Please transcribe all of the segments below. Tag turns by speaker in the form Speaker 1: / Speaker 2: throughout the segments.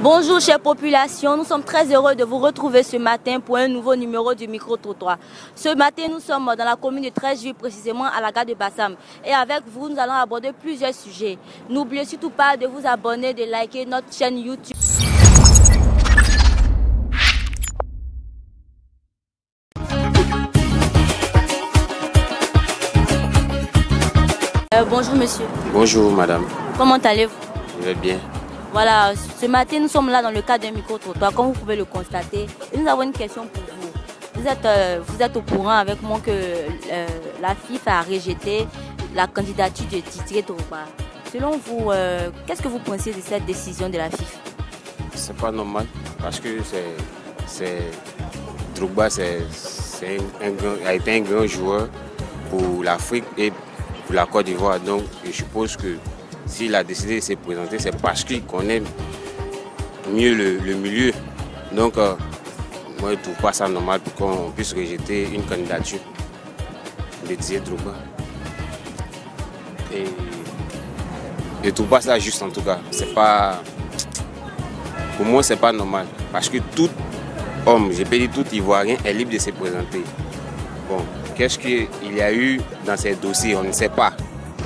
Speaker 1: Bonjour chère population, nous sommes très heureux de vous retrouver ce matin pour un nouveau numéro du micro-trottoir. Ce matin, nous sommes dans la commune de Treichville, précisément à la gare de Bassam. Et avec vous, nous allons aborder plusieurs sujets. N'oubliez surtout pas de vous abonner, de liker notre chaîne YouTube. Bonjour monsieur.
Speaker 2: Bonjour madame.
Speaker 1: Comment allez-vous?
Speaker 2: Je vais bien.
Speaker 1: Voilà, ce matin nous sommes là dans le cadre d'un micro-trottoir, comme vous pouvez le constater. Et nous avons une question pour vous. Vous êtes au courant avec moi que la FIFA a rejeté la candidature de Didier Drogba. Selon vous, qu'est-ce que vous pensez de cette décision de la FIFA?
Speaker 2: C'est pas normal parce que Drogba a été un grand joueur pour l'Afrique et pour la Côte d'Ivoire. Donc je suppose que s'il a décidé de se présenter, c'est parce qu'il connaît mieux le milieu. Donc, moi, je ne trouve pas ça normal pour qu'on puisse rejeter une candidature de Didier Drogba. Et je ne trouve pas ça juste en tout cas. Pour moi, ce n'est pas normal. Parce que tout homme, je peux dire tout Ivoirien, est libre de se présenter. Bon, qu'est-ce qu'il y a eu dans ces dossiers? On ne sait pas.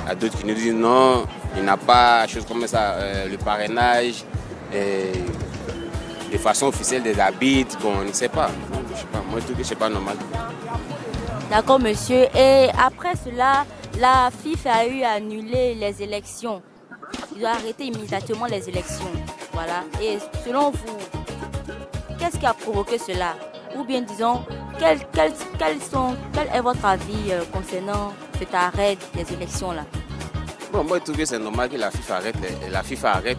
Speaker 2: Il y a d'autres qui nous disent non. Il n'a pas chose comme ça, le parrainage, de façon officielle des habits, bon, on ne sait pas. Je sais pas. Moi, je trouve que ce n'est pas normal.
Speaker 1: D'accord, monsieur. Et après cela, la FIFA a eu à annuler les élections. Ils ont arrêté immédiatement les élections. Voilà. Et selon vous, qu'est-ce qui a provoqué cela? Ou bien disons, quel est votre avis concernant cet arrêt des élections-là?
Speaker 2: Bon, moi, je trouve que c'est normal que la FIFA arrête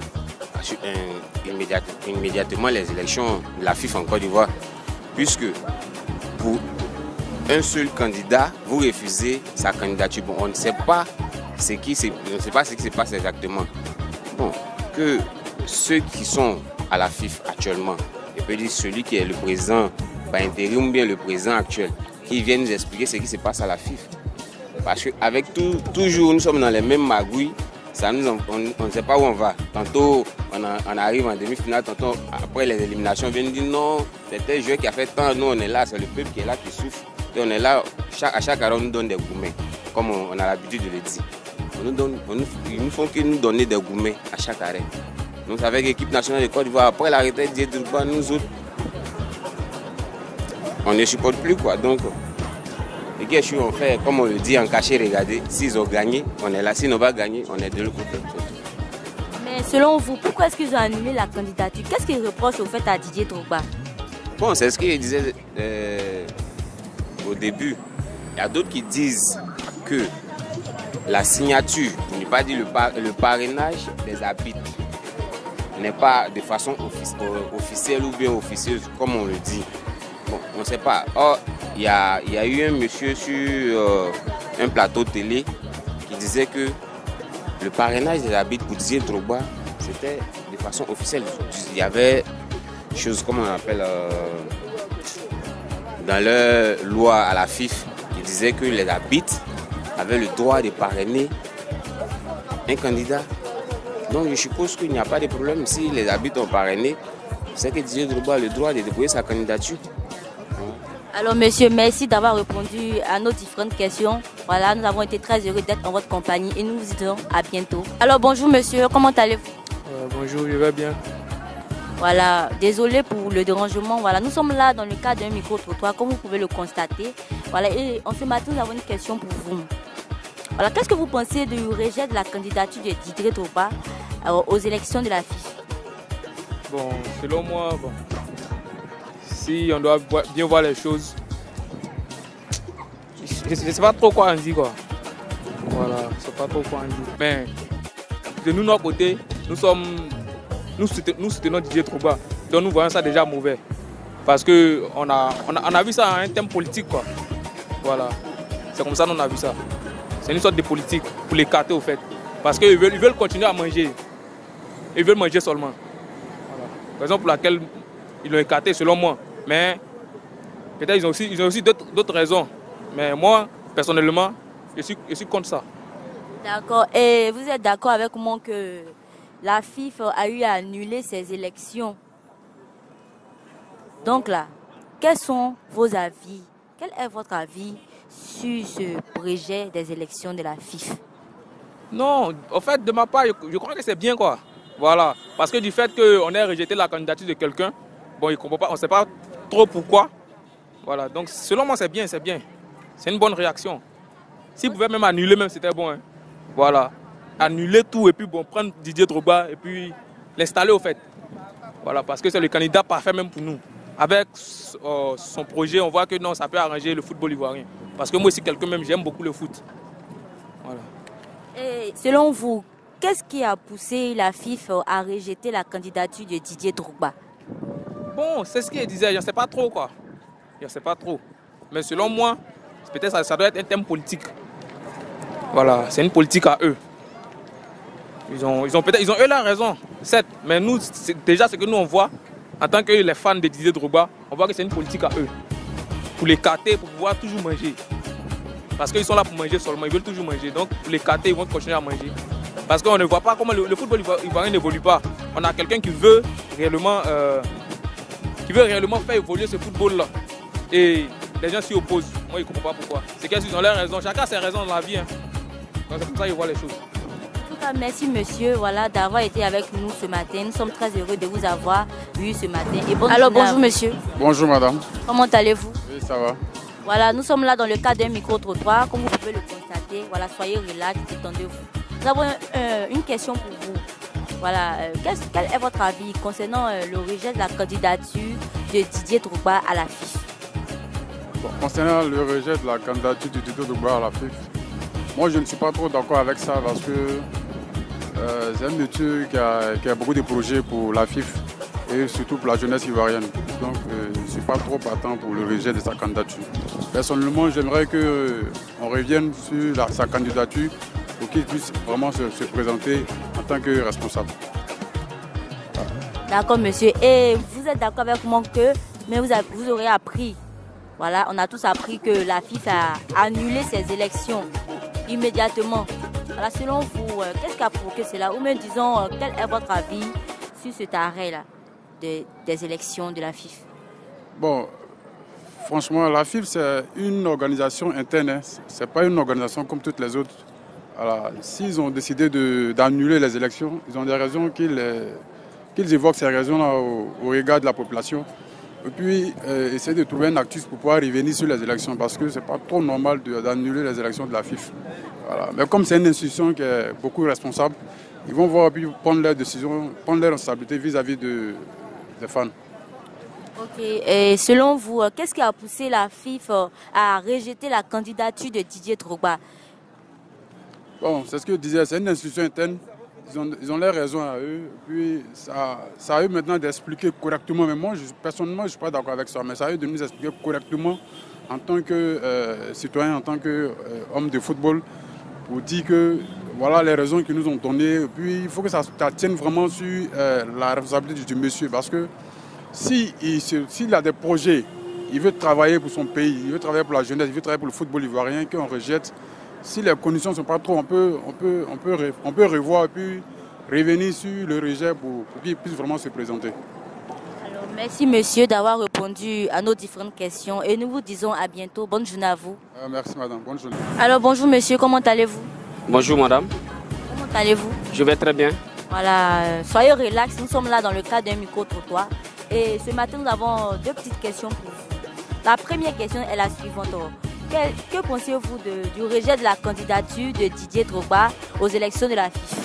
Speaker 2: immédiatement les élections de la FIFA en Côte d'Ivoire. Puisque pour un seul candidat, vous refusez sa candidature. Bon, on ne sait pas ce qui se passe exactement. Bon, que ceux qui sont à la FIFA actuellement, je peux dire celui qui est le président par intérim ou bien le président actuel, qui viennent nous expliquer ce qui se passe à la FIFA. Parce qu'avec toujours, nous sommes dans les mêmes magouilles, on ne sait pas où on va. Tantôt, on arrive en demi-finale, tantôt, après les éliminations, on vient nous dire non, c'est un joueur qui a fait tant, nous on est là, c'est le peuple qui est là, qui souffre. Et on est là, à chaque arrêt, on nous donne des gourmets, comme on a l'habitude de le dire. Ils nous font que nous donner des gourmets à chaque arrêt. Donc avec l'équipe nationale de Côte d'Ivoire, après la retraite de Drogba, nous autres, on ne supporte plus quoi. Donc, et qu'est-ce qu'on fait, comme on le dit en cachet, regardez, s'ils ont gagné, on est là, s'ils n'ont pas gagné, on est de l'autre côté.
Speaker 1: Mais selon vous, pourquoi est-ce qu'ils ont annulé la candidature? Qu'est-ce qu'ils reprochent au fait à Didier Drogba?
Speaker 2: Bon, c'est ce qu'il disait au début. Il y a d'autres qui disent que la signature, pour ne pas dire le parrainage des arbitres, n'est pas de façon officielle ou bien officieuse, comme on le dit. Bon, on ne sait pas. Or, il y a eu un monsieur sur un plateau télé qui disait que le parrainage des arbitres pour Didier Drogba, c'était de façon officielle. Il y avait des choses comme on appelle dans leur loi à la FIFA qui disait que les arbitres avaient le droit de parrainer un candidat. Donc je suppose qu'il n'y a pas de problème si les arbitres ont parrainé. C'est que Didier Drogba a le droit de déposer sa candidature.
Speaker 1: Alors monsieur, merci d'avoir répondu à nos différentes questions. Voilà, nous avons été très heureux d'être en votre compagnie et nous vous disons à bientôt. Alors bonjour monsieur, comment allez-vous?
Speaker 3: Bonjour, je vais bien.
Speaker 1: Voilà, désolé pour le dérangement. Voilà, nous sommes là dans le cadre d'un micro-trottoir, comme vous pouvez le constater. Voilà, et en ce matin, nous avons une question pour vous. Voilà, qu'est-ce que vous pensez du rejet de la candidature de Didier Drogba aux élections de la FIFA?
Speaker 3: Bon, selon moi, si on doit bien voir les choses, je ne sais pas trop quoi en dire quoi. Voilà, je ne sais pas trop quoi en dire. Mais de nous, notre côté, nous soutenons Didier Drogba. Donc nous voyons ça déjà mauvais. Parce qu'on a vu ça à un thème politique quoi. Voilà, c'est comme ça qu'on a vu ça. C'est une sorte de politique pour l'écarter au fait. Parce qu'ils veulent continuer à manger. Ils veulent manger seulement. Voilà. Raison pour laquelle ils l'ont écarté selon moi. Mais peut-être ils ont aussi d'autres raisons. Mais moi, personnellement, je suis contre ça.
Speaker 1: D'accord. Et vous êtes d'accord avec moi que la FIFA a eu à annuler ses élections. Donc là, quels sont vos avis? Quel est votre avis sur ce projet des élections de la FIFA?
Speaker 3: Non, en fait, de ma part, je crois que c'est bien, quoi. Voilà. Parce que du fait qu'on ait rejeté la candidature de quelqu'un, bon, il comprend pas, on ne sait pas trop pourquoi. Voilà. Donc, selon moi, c'est bien, c'est bien. C'est une bonne réaction. S'ils pouvaient même annuler, même, c'était bon. Hein. Voilà. Annuler tout et puis, bon, prendre Didier Drogba et puis l'installer, au fait. Voilà. Parce que c'est le candidat parfait, même pour nous. Avec son projet, on voit que non, ça peut arranger le football ivoirien. Parce que moi aussi, quelqu'un même, j'aime beaucoup le foot. Voilà.
Speaker 1: Et selon vous, qu'est-ce qui a poussé la FIFA à rejeter la candidature de Didier Drogba?
Speaker 3: Bon, c'est ce qu'il disait, je ne sais pas trop, quoi. Je ne sais pas trop. Mais selon moi, peut-être ça doit être un thème politique. Voilà, c'est une politique à eux. Ils ont eu la raison, certes. Mais nous, déjà ce que nous on voit, en tant que les fans de Didier Drogba, on voit que c'est une politique à eux. Pour les capter, pour pouvoir toujours manger. Parce qu'ils sont là pour manger seulement, ils veulent toujours manger. Donc pour les capter, ils vont continuer à manger. Parce qu'on ne voit pas comment le football ivoirien n'évolue pas. On a quelqu'un qui veut réellement faire évoluer ce football-là. Et les gens s'y opposent. Moi, je ne comprends pas pourquoi. C'est qu'ils ont leurs raisons. Chacun a ses raisons dans la vie. Hein. Donc c'est comme ça qu'ils voient les choses.
Speaker 1: En tout cas, merci monsieur d'avoir été avec nous ce matin. Nous sommes très heureux de vous avoir eu ce matin. Et bonjour monsieur.
Speaker 4: Bonjour madame.
Speaker 1: Comment allez-vous?
Speaker 4: Oui, ça va.
Speaker 1: Voilà, nous sommes là dans le cadre d'un micro-trottoir. Comme vous pouvez le constater, voilà, soyez relax, détendez-vous. Nous avons une question pour vous. Voilà, quel est votre avis concernant le rejet de la candidature de Didier Drogba à la FIFA?
Speaker 4: Bon, concernant le rejet de la candidature de Didier Drogba à la FIFA, moi je ne suis pas trop d'accord avec ça parce que c'est un monsieur qui a beaucoup de projets pour la FIFA et surtout pour la jeunesse ivoirienne. Donc je ne suis pas trop partant pour le rejet de sa candidature. Personnellement, j'aimerais qu'on revienne sur sa candidature pour qu'il puisse vraiment se présenter en tant que responsable.
Speaker 1: D'accord monsieur. Et vous êtes d'accord avec moi mais vous aurez appris, voilà, on a tous appris que la FIFA a annulé ses élections immédiatement. Alors selon vous, qu'est-ce qui a provoqué cela? Ou même disons, quel est votre avis sur cet arrêt-là des élections de la FIFA?
Speaker 4: Bon, franchement, la FIFA c'est une organisation interne, hein. Ce n'est pas une organisation comme toutes les autres. S'ils ont décidé d'annuler les élections, ils ont des raisons qu'ils évoquent ces raisons-là au regard de la population. Et puis, essayer de trouver un actus pour pouvoir revenir sur les élections parce que ce n'est pas trop normal d'annuler les élections de la FIFA. Voilà. Mais comme c'est une institution qui est beaucoup responsable, ils vont voir puis prendre leurs décisions, prendre leurs responsabilités vis-à-vis des fans.
Speaker 1: Ok, et selon vous, qu'est-ce qui a poussé la FIFA à rejeter la candidature de Didier Drogba?
Speaker 4: Bon, c'est ce que je disais, c'est une institution interne. Ils ont leurs raisons à eux. Puis ça à eux maintenant d'expliquer correctement. Mais moi, personnellement, je ne suis pas d'accord avec ça. Mais ça à eux de nous expliquer correctement en tant que citoyen, en tant qu'homme de football, pour dire que voilà les raisons qu'ils nous ont données. Et puis il faut que ça tienne vraiment sur la responsabilité du monsieur. Parce que s'il a des projets, il veut travailler pour son pays, il veut travailler pour la jeunesse, il veut travailler pour le football ivoirien, qu'on rejette. Si les conditions ne sont pas trop, on peut revoir et puis revenir sur le rejet pour qu'il puisse vraiment se présenter.
Speaker 1: Alors, merci monsieur d'avoir répondu à nos différentes questions et nous vous disons à bientôt. Bonne journée à vous.
Speaker 4: Merci madame, bonne journée.
Speaker 1: Alors bonjour monsieur, comment allez-vous?
Speaker 5: Bonjour madame.
Speaker 1: Comment allez-vous?
Speaker 5: Je vais très bien.
Speaker 1: Voilà, soyez relax, nous sommes là dans le cadre d'un micro-trottoir et ce matin nous avons deux petites questions pour vous. La première question est la suivante. Que pensez-vous du rejet de la candidature de Didier Drogba aux élections de la FIFA?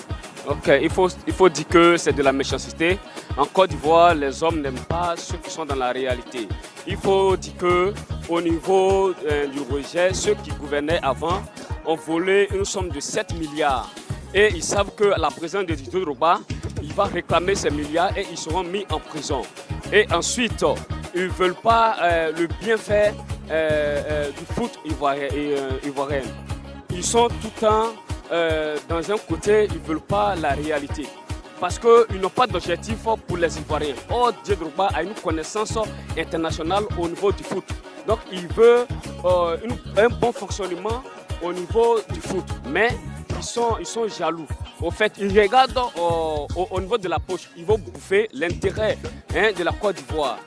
Speaker 5: Ok, il faut dire que c'est de la méchanceté. En Côte d'Ivoire, les hommes n'aiment pas ceux qui sont dans la réalité. Il faut dire qu'au niveau du rejet, ceux qui gouvernaient avant ont volé une somme de 7 milliards. Et ils savent que la présence de Didier Drogba, il va réclamer ces milliards et ils seront mis en prison. Et ensuite, ils ne veulent pas le bienfait du foot ivoirien. Ils sont tout le temps dans un côté, ils ne veulent pas la réalité. Parce qu'ils n'ont pas d'objectif pour les Ivoiriens. Or, Didier Drogba a une connaissance internationale au niveau du foot. Donc, il veut un bon fonctionnement au niveau du foot. Mais ils sont jaloux. au fait, ils regardent au niveau de la poche. Ils vont bouffer l'intérêt de la Côte d'Ivoire.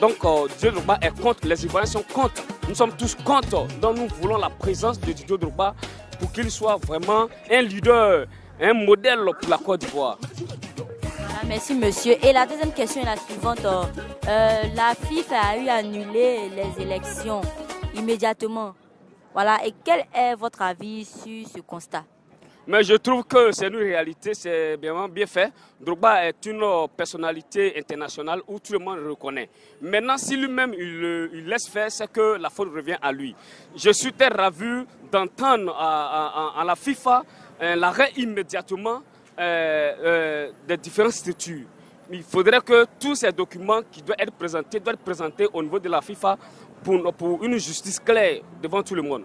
Speaker 5: Donc, Didier Drogba est contre. Les Ivoiriens sont contre. Nous sommes tous contre. Donc, nous voulons la présence de Didier Drogba pour qu'il soit vraiment un leader, un modèle pour la Côte d'Ivoire.
Speaker 1: Voilà, merci, monsieur. Et la deuxième question est la suivante. La FIFA a eu à annuler les élections immédiatement. Voilà. Et quel est votre avis sur ce constat?
Speaker 5: Mais je trouve que c'est une réalité, c'est vraiment bien fait. Drogba est une personnalité internationale où tout le monde le reconnaît. Maintenant, si lui-même il laisse faire, c'est que la faute revient à lui. Je suis très ravi d'entendre à la FIFA l'arrêt immédiatement des différentes structures. Il faudrait que tous ces documents qui doivent être présentés au niveau de la FIFA pour une justice claire devant tout le monde.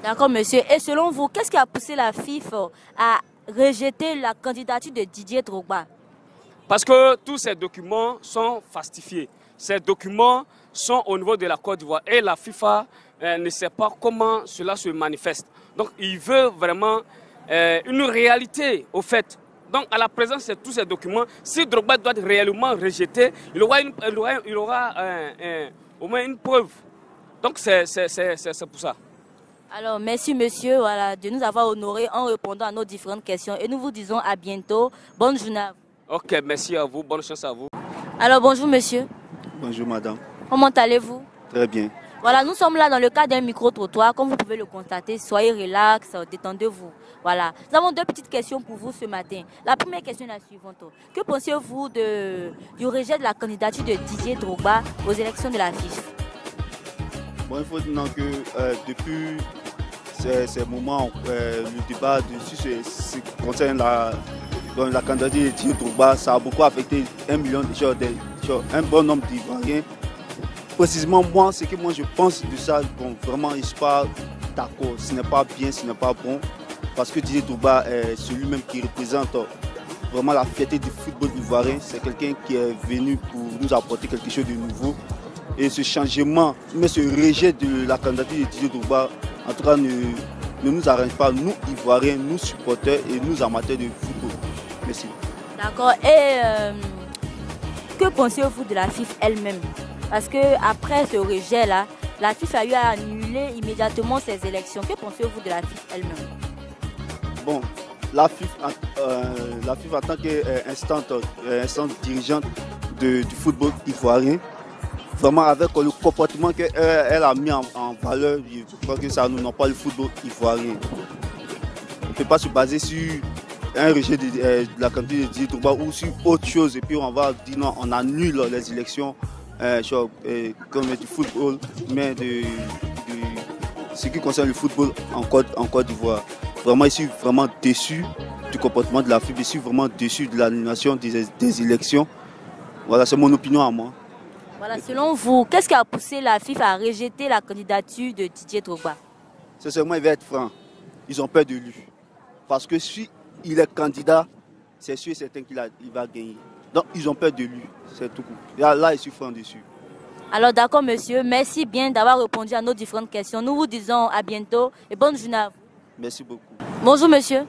Speaker 1: D'accord, monsieur. Et selon vous, qu'est-ce qui a poussé la FIFA à rejeter la candidature de Didier Drogba?
Speaker 5: Parce que tous ces documents sont falsifiés. Ces documents sont au niveau de la Côte d'Ivoire et la FIFA ne sait pas comment cela se manifeste. Donc, il veut vraiment une réalité au fait. Donc, à la présence de tous ces documents, si Drogba doit être réellement rejeté, il aura au moins une preuve. Donc, c'est pour ça.
Speaker 1: Alors, merci monsieur voilà, de nous avoir honorés en répondant à nos différentes questions. Et nous vous disons à bientôt. Bonne journée à vous.
Speaker 5: Ok, merci à vous. Bonne chance à vous.
Speaker 1: Alors, bonjour monsieur.
Speaker 6: Bonjour madame.
Speaker 1: Comment allez-vous?
Speaker 6: Très bien.
Speaker 1: Voilà, nous sommes là dans le cadre d'un micro-trottoir. Comme vous pouvez le constater, soyez relax, détendez-vous. Voilà. Nous avons deux petites questions pour vous ce matin. La première question est la suivante. Que pensez-vous du rejet de la candidature de Didier Drogba aux élections de la FIFA?
Speaker 6: Bon, il faut dire que depuis ces moments, le débat ce qui concerne la candidature de Didier Drogba, ça a beaucoup affecté 1 million de gens, un bon nombre d'Ivoiriens. Précisément, ce que je pense de ça, bon, vraiment, je ne suis pas d'accord. Ce n'est pas bien, ce n'est pas bon. Parce que Didier Drogba est celui-même qui représente vraiment la fierté du football ivoirien. C'est quelqu'un qui est venu pour nous apporter quelque chose de nouveau. Et ce changement, mais ce rejet de la candidature de Didier Drogba, en tout cas, ne nous arrange pas, nous, Ivoiriens, nous, supporters et nous, amateurs de football. Merci.
Speaker 1: D'accord. Et que pensez-vous de la FIFA elle-même? Parce qu'après ce rejet-là, la FIFA a eu à annuler immédiatement ses élections. Que pensez-vous de la FIFA elle-même?
Speaker 6: Bon, la FIFA en tant qu'instance dirigeante du football ivoirien, vraiment avec le comportement qu'elle a mis en valeur, je crois que ça nous n'a pas le football ivoirien. On ne peut pas se baser sur un rejet de la candidature de Didier Drogba ou sur autre chose et puis on va dire non, on annule les élections comme du football, mais de ce qui concerne le football en Côte d'Ivoire. Vraiment, je suis vraiment déçu du comportement de la FIFA, je suis vraiment déçu de l'annulation des élections. Voilà, c'est mon opinion à moi.
Speaker 1: Voilà, selon vous, qu'est-ce qui a poussé la FIFA à rejeter la candidature de Didier Drogba?
Speaker 6: Sincèrement, il va être franc. Ils ont peur de lui. Parce que si il est candidat, c'est sûr et certain qu'il va gagner. Donc, ils ont peur de lui. C'est tout. Là, je suis franc dessus.
Speaker 1: Alors, d'accord, monsieur. Merci bien d'avoir répondu à nos différentes questions. Nous vous disons à bientôt et bonne journée à vous.
Speaker 6: Merci beaucoup.
Speaker 1: Bonjour, monsieur.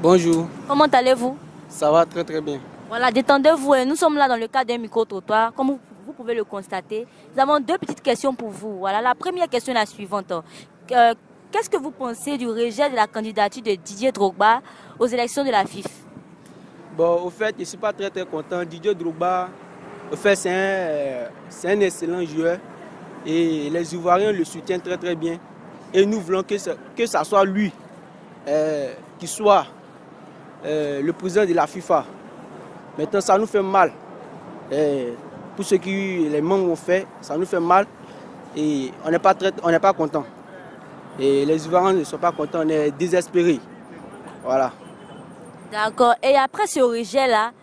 Speaker 7: Bonjour.
Speaker 1: Comment allez-vous?
Speaker 7: Ça va très très bien.
Speaker 1: Voilà, détendez-vous. Nous sommes là dans le cadre d'un micro-trottoir. Comme vous pouvez le constater, nous avons deux petites questions pour vous. Voilà, la première question est la suivante. Qu'est-ce que vous pensez du rejet de la candidature de Didier Drogba aux élections de la FIFA?
Speaker 7: Bon, au fait, je ne suis pas très très content. Didier Drogba, au fait, c'est un excellent joueur et les Ivoiriens le soutiennent très très bien. Et nous voulons que ça soit lui qui soit le président de la FIFA. Maintenant, ça nous fait mal. Pour ce que les membres ont fait, ça nous fait mal et on n'est pas content. Et les Ivoiriens ne sont pas contents, on est désespérés. Voilà.
Speaker 1: D'accord. Et après ce rejet-là,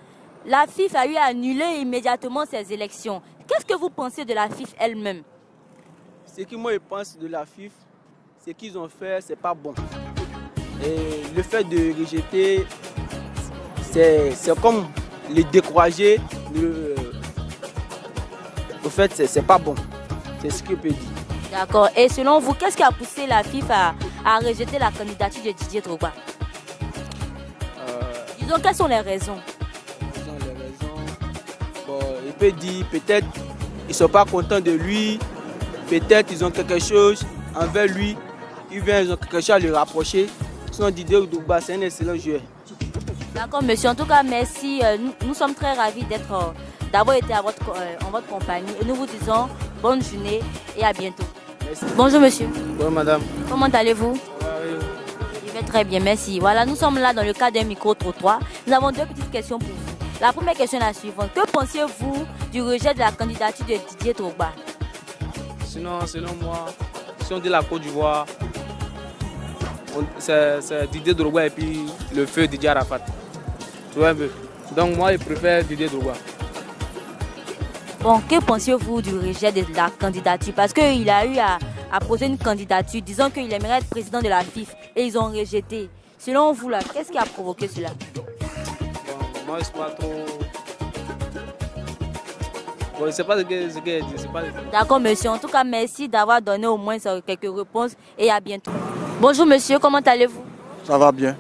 Speaker 1: la FIFA a eu à annuler immédiatement ces élections. Qu'est-ce que vous pensez de la FIFA elle-même?
Speaker 7: Ce que moi je pense de la FIFA, ce qu'ils ont fait, c'est pas bon. Et le fait de rejeter, c'est comme les décourager. Au fait, c'est pas bon. C'est ce que je peux dire.
Speaker 1: D'accord. Et selon vous, qu'est-ce qui a poussé la FIFA à rejeter la candidature de Didier Drogba? Disons, quelles sont les raisons?
Speaker 7: Bon, il peut dire peut-être ils ne sont pas contents de lui, peut-être ils ont quelque chose envers lui, ils ont quelque chose à lui rapprocher. Sinon Didier Drogba, c'est un excellent joueur.
Speaker 1: D'accord, monsieur. En tout cas, merci. Nous sommes très ravis d'avoir été en votre compagnie. Et nous vous disons bonne journée et à bientôt.
Speaker 7: Merci.
Speaker 1: Bonjour, monsieur.
Speaker 7: Bonjour, madame.
Speaker 1: Comment allez-vous?
Speaker 7: Oui.
Speaker 1: Je vais très bien, merci. Voilà, nous sommes là dans le cadre d'un micro-trottoir. Nous avons deux petites questions pour vous. La première question est la suivante. Que pensiez-vous du rejet de la candidature de Didier Drogba?
Speaker 7: Sinon, selon moi, si on dit la Côte d'Ivoire, c'est Didier Drogba et puis le feu Didier Arafat. Tu vois un peu. Donc moi, je préfère Didier Drogba.
Speaker 1: Bon, que pensiez-vous du rejet de la candidature? Parce qu'il a eu à poser une candidature disant qu'il aimerait être président de la FIFA et ils ont rejeté. Selon vous, là, qu'est-ce qui a provoqué cela?
Speaker 7: Bon, moi, je ne sais pas trop. Bon, je ne sais pas ce que dit.
Speaker 1: D'accord, monsieur. En tout cas, merci d'avoir donné au moins quelques réponses et à bientôt. Bonjour, monsieur. Comment allez-vous?
Speaker 8: Ça va bien.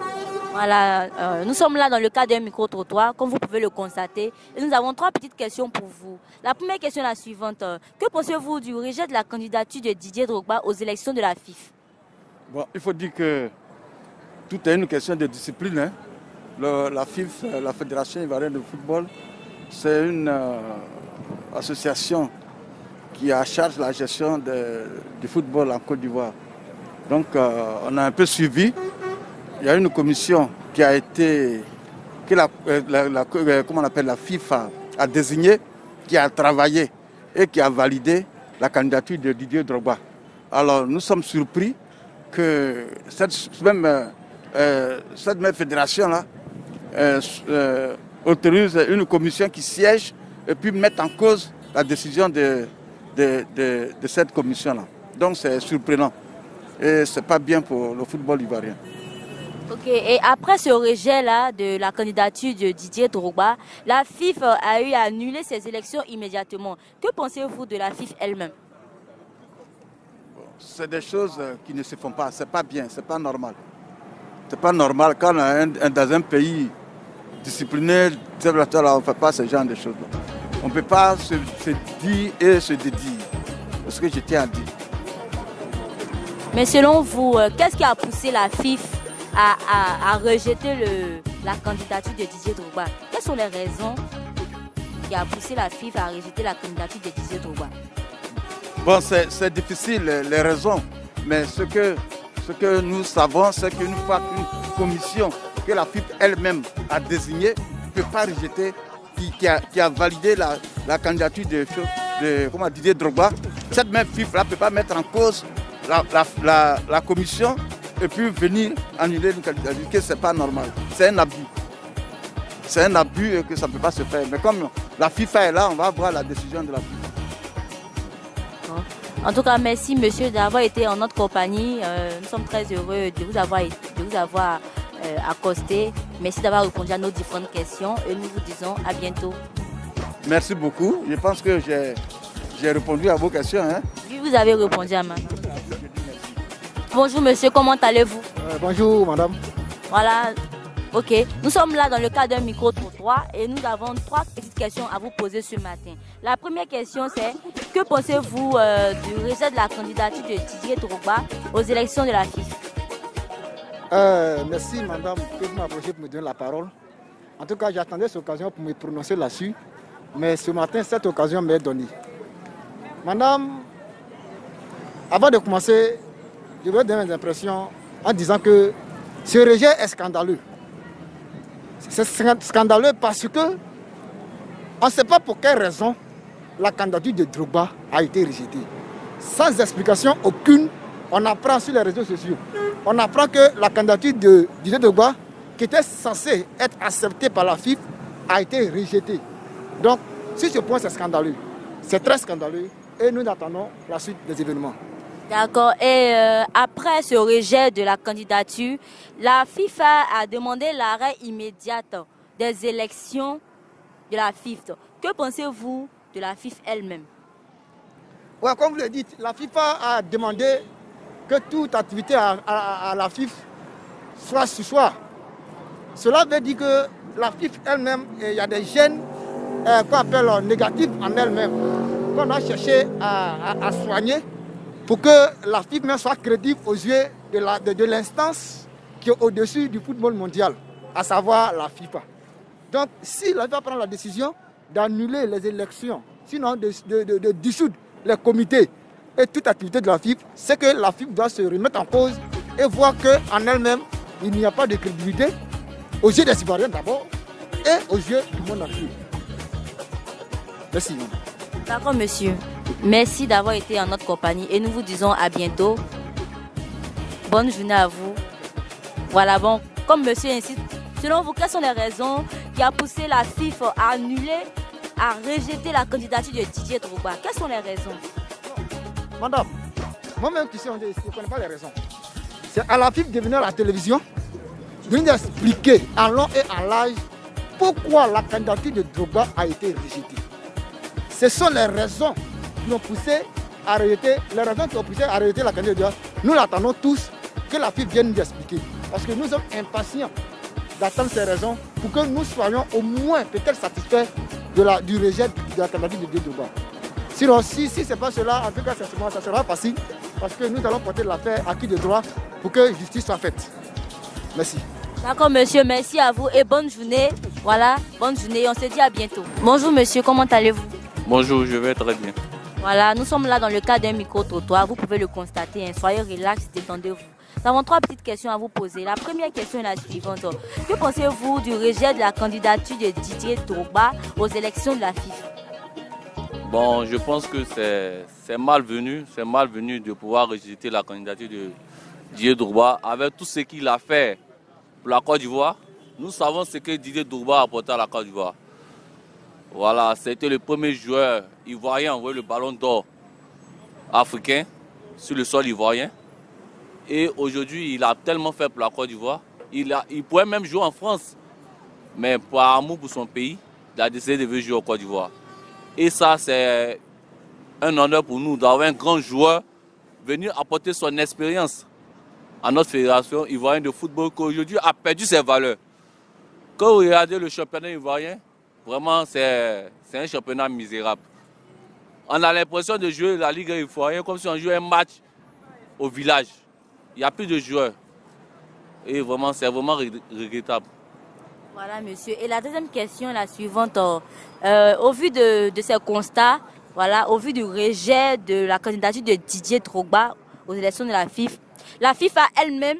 Speaker 1: Voilà, nous sommes là dans le cadre d'un micro-trottoir, comme vous pouvez le constater. Et nous avons trois petites questions pour vous. La première question est la suivante. Que pensez-vous du rejet de la candidature de Didier Drogba aux élections de la FIFA?
Speaker 8: Bon, il faut dire que tout est une question de discipline. Hein. La FIFA, la Fédération ivoirienne de football, c'est une association qui a à charge la gestion du football en Côte d'Ivoire. Donc, on a un peu suivi. Il y a une commission qui a été, comment on appelle, la FIFA a désigné, qui a travaillé et qui a validé la candidature de Didier Drogba. Alors nous sommes surpris que cette même fédération-là autorise une commission qui siège et puis mette en cause la décision de cette commission-là. Donc c'est surprenant et ce n'est pas bien pour le football ivoirien.
Speaker 1: Ok, et après ce rejet-là de la candidature de Didier Drogba, la FIFA a eu à annuler ses élections immédiatement. Que pensez-vous de la FIFA elle-même?
Speaker 8: C'est des choses qui ne se font pas, c'est pas bien, c'est pas normal. C'est pas normal quand dans un pays discipliné, on ne fait pas ce genre de choses-là. On ne peut pas se dire et se dédire. C'est ce que je tiens à dire.
Speaker 1: Mais selon vous, qu'est-ce qui a poussé la FIFA à rejeter la candidature de Didier Drogba? Quelles sont les raisons qui ont poussé la FIFA à rejeter la candidature de Didier Drogba?
Speaker 8: Bon, c'est difficile, les raisons. Mais ce que nous savons, c'est qu'une fois qu'une commission que la FIFA elle-même a désignée ne peut pas rejeter, qui a validé la candidature de Didier Drogba, cette même FIFA ne peut pas mettre en cause la commission et puis venir annuler une candidature, que ce n'est pas normal. C'est un abus. C'est un abus et que ça ne peut pas se faire. Mais comme la FIFA est là, on va voir la décision de la FIFA.
Speaker 1: En tout cas, merci monsieur d'avoir été en notre compagnie. Nous sommes très heureux de vous avoir accosté. Merci d'avoir répondu à nos différentes questions et nous vous disons à bientôt.
Speaker 8: Merci beaucoup. Je pense que j'ai répondu à vos questions. Hein?
Speaker 1: Oui, vous avez répondu à ma. Bonjour monsieur, comment allez-vous?
Speaker 9: Bonjour madame.
Speaker 1: Voilà, ok. Nous sommes là dans le cadre d'un micro-trottoir et nous avons trois petites questions à vous poser ce matin. La première question c'est, que pensez-vous du rejet de la candidature de Didier Drogba aux élections de la FIFA?
Speaker 9: Merci madame que vous m'approchez pour me donner la parole. En tout cas, j'attendais cette occasion pour me prononcer là-dessus. Mais ce matin, cette occasion m'est donnée. Madame, avant de commencer, je vais donner mes impressions en disant que ce rejet est scandaleux. C'est scandaleux parce que on ne sait pas pour quelle raison la candidature de Drogba a été rejetée. Sans explication aucune, on apprend sur les réseaux sociaux. On apprend que la candidature de Didier Drogba, qui était censée être acceptée par la FIFA, a été rejetée. Donc, sur ce point, c'est scandaleux. C'est très scandaleux et nous attendons la suite des événements.
Speaker 1: D'accord. Et après ce rejet de la candidature, la FIFA a demandé l'arrêt immédiat des élections de la FIFA. Que pensez-vous de la FIFA elle-même?
Speaker 9: Ouais, comme vous le dites, la FIFA a demandé que toute activité à la FIFA soit suspendu. cela veut dire que la FIFA elle-même, il y a des gènes qu'on appelle négatifs en elle-même, qu'on a cherché à soigner pour que la FIFA même soit crédible aux yeux de l'instance qui est au-dessus du football mondial, à savoir la FIFA. Donc, si la FIFA prend la décision d'annuler les élections, sinon de dissoudre les comités et toute activité de la FIFA, c'est que la FIFA doit se remettre en cause et voir qu'en elle-même, il n'y a pas de crédibilité aux yeux des Ivoiriens d'abord et aux yeux du monde entier. Merci.
Speaker 1: D'accord, monsieur. Merci d'avoir été en notre compagnie et nous vous disons à bientôt. Bonne journée à vous. Voilà, bon, comme monsieur insiste, selon vous, quelles sont les raisons qui ont poussé la FIFA à annuler, à rejeter la candidature de Didier Drogba? Quelles sont les raisons?
Speaker 9: Madame, moi-même qui sais, je ne connais pas les raisons. C'est à la FIFA de venir à la télévision, de nous expliquer en long et en large pourquoi la candidature de Drogba a été rejetée. Ce sont les raisons qui ont poussé à rejeter, la candidature. Nous l'attendons tous, que la FIFA vienne nous expliquer. Parce que nous sommes impatients d'attendre ces raisons pour que nous soyons au moins peut-être satisfaits du rejet de la candidature de Didier Drogba. Sinon, si ce n'est pas cela, en tout cas, ça sera facile parce que nous allons porter l'affaire à qui de droit pour que justice soit faite. Merci.
Speaker 1: D'accord, monsieur, merci à vous et bonne journée. Voilà, bonne journée, on se dit à bientôt. Bonjour, monsieur, comment allez-vous?
Speaker 10: Bonjour, je vais très bien.
Speaker 1: Voilà, nous sommes là dans le cadre d'un micro-trottoir. Vous pouvez le constater, hein. Soyez relax, détendez-vous. Nous avons 3 petites questions à vous poser. La première question est la suivante. Que pensez-vous du rejet de la candidature de Didier Drogba aux élections de la FIFA?
Speaker 10: Bon, je pense que c'est malvenu. C'est malvenu de pouvoir rejeter la candidature de Didier Drogba avec tout ce qu'il a fait pour la Côte d'Ivoire. Nous savons ce que Didier Drogba a apporté à la Côte d'Ivoire. Voilà, c'était le premier joueur ivoirien à envoyer le ballon d'or africain sur le sol ivoirien. Et aujourd'hui, il a tellement fait pour la Côte d'Ivoire. Il pourrait même jouer en France. Mais par amour pour son pays, il a décidé de venir jouer en Côte d'Ivoire. Et ça, c'est un honneur pour nous d'avoir un grand joueur venir apporter son expérience à notre fédération ivoirienne de football qui aujourd'hui a perdu ses valeurs. Quand vous regardez le championnat ivoirien, vraiment, c'est un championnat misérable. On a l'impression de jouer la Ligue ivoirienne comme si on jouait un match au village. Il n'y a plus de joueurs. Et vraiment, c'est vraiment regrettable.
Speaker 1: Voilà, monsieur. Et la deuxième question est la suivante. Au vu de ces constats, voilà, au vu du rejet de la candidature de Didier Drogba aux élections de la FIFA elle-même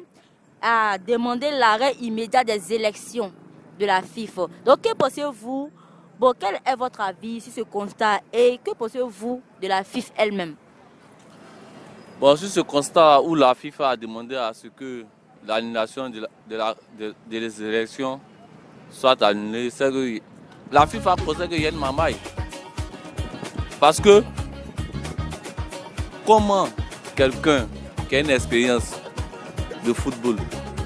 Speaker 1: a demandé l'arrêt immédiat des élections de la FIFA. Donc, que pensez-vous? Bon, quel est votre avis sur ce constat et que pensez-vous de la FIFA elle-même?
Speaker 10: Bon, sur ce constat où la FIFA a demandé à ce que l'annulation des élections soit annulée, c'est que la FIFA pensait qu'il y a une mamaille. Parce que comment quelqu'un qui a une expérience de football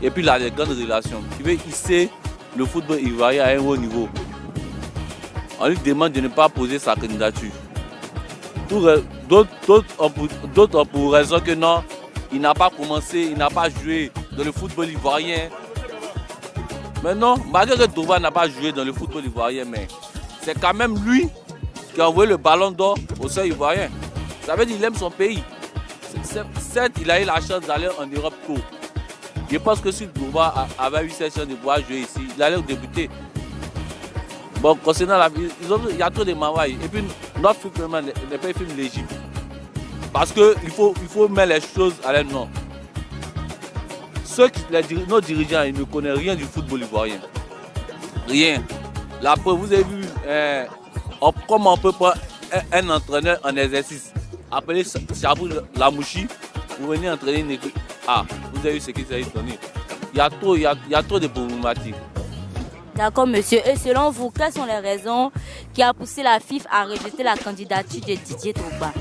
Speaker 10: et puis il a des grandes relations, qui veut hisser le football ivoirien à un haut niveau, on lui demande de ne pas poser sa candidature. D'autres ont pour raison que non, il n'a pas commencé, il n'a pas joué dans le football ivoirien. Mais non, malgré que Drogba n'a pas joué dans le football ivoirien, mais c'est quand même lui qui a envoyé le ballon d'or au sol ivoirien. Ça veut dire qu'il aime son pays. Certes, il a eu la chance d'aller en Europe tôt. Je pense que si Drogba avait eu cette chance de pouvoir jouer ici, il allait débuter. Bon, concernant la vie, il y a trop de mamailles. Et puis, notre film n'est pas un film légitime. Parce qu'il faut mettre les choses à leur nom. Nos dirigeants, ils ne connaissent rien du football ivoirien. Rien. La preuve, vous avez vu comment on peut prendre un entraîneur en exercice, appeler Chabou Lamouchi, pour venir entraîner une équipe. Ah, vous avez vu ce qu'il s'est donné. Il y a trop de problématiques.
Speaker 1: D'accord, monsieur. Et selon vous, quelles sont les raisons qui ont poussé la FIFA à rejeter la candidature de Didier Drogba?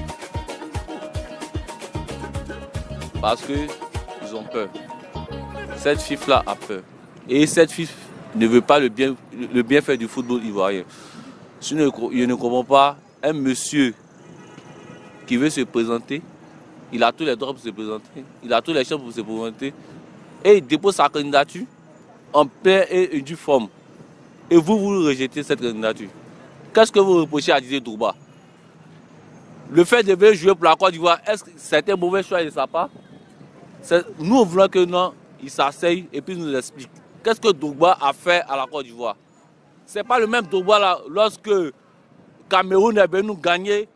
Speaker 10: Parce qu'ils ont peur. Cette FIFA-là a peur. Et cette FIFA ne veut pas le bienfait du football ivoirien. Je ne comprends pas un monsieur qui veut se présenter. Il a tous les droits pour se présenter. Il a tous les chances pour se présenter. Et il dépose sa candidature. en pleine et due forme. Et vous rejetez cette candidature. Qu'est-ce que vous reprochez à Didier Drogba? Le fait de venir jouer pour la Côte d'Ivoire, est-ce que c'est un mauvais choix de sa part? Nous, on voulait que non, il s'asseye et puis nous explique. Qu'est-ce que Drogba a fait à la Côte d'Ivoire? Ce n'est pas le même Drogba là, lorsque Cameroun est venu gagner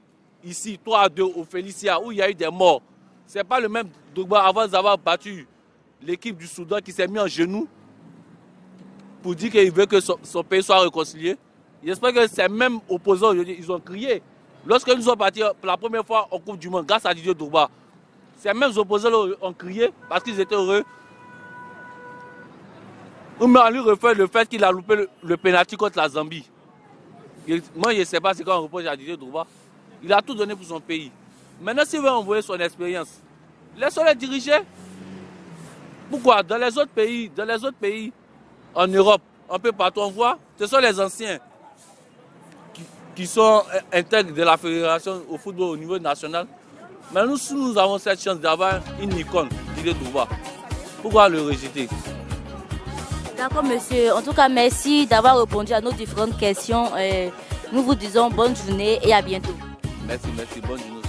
Speaker 10: ici 3-2 au Félicia, où il y a eu des morts. Ce n'est pas le même Drogba avant d'avoir battu l'équipe du Soudan qui s'est mis en genoux pour dire qu'il veut que son pays soit réconcilié. J'espère que ces mêmes opposants, ils ont crié. Lorsque nous sommes partis pour la première fois en Coupe du Monde, grâce à Didier Drogba, ces mêmes opposants ont crié parce qu'ils étaient heureux. Mais on lui refait le fait qu'il a loupé le pénalty contre la Zambie. Moi, je ne sais pas ce qu'on reproche à Didier Drogba. Il a tout donné pour son pays. Maintenant, s'il veut envoyer son expérience, laissons-les diriger. Pourquoi? Dans les autres pays, en Europe, un peu partout, on voit, ce sont les anciens qui sont intègres de la fédération au football au niveau national. Mais nous avons cette chance d'avoir une icône, Didier Drogba. Pourquoi le rejeter?
Speaker 1: D'accord, monsieur. En tout cas, merci d'avoir répondu à nos différentes questions. Nous vous disons bonne journée et à bientôt.
Speaker 10: Merci, bonne journée.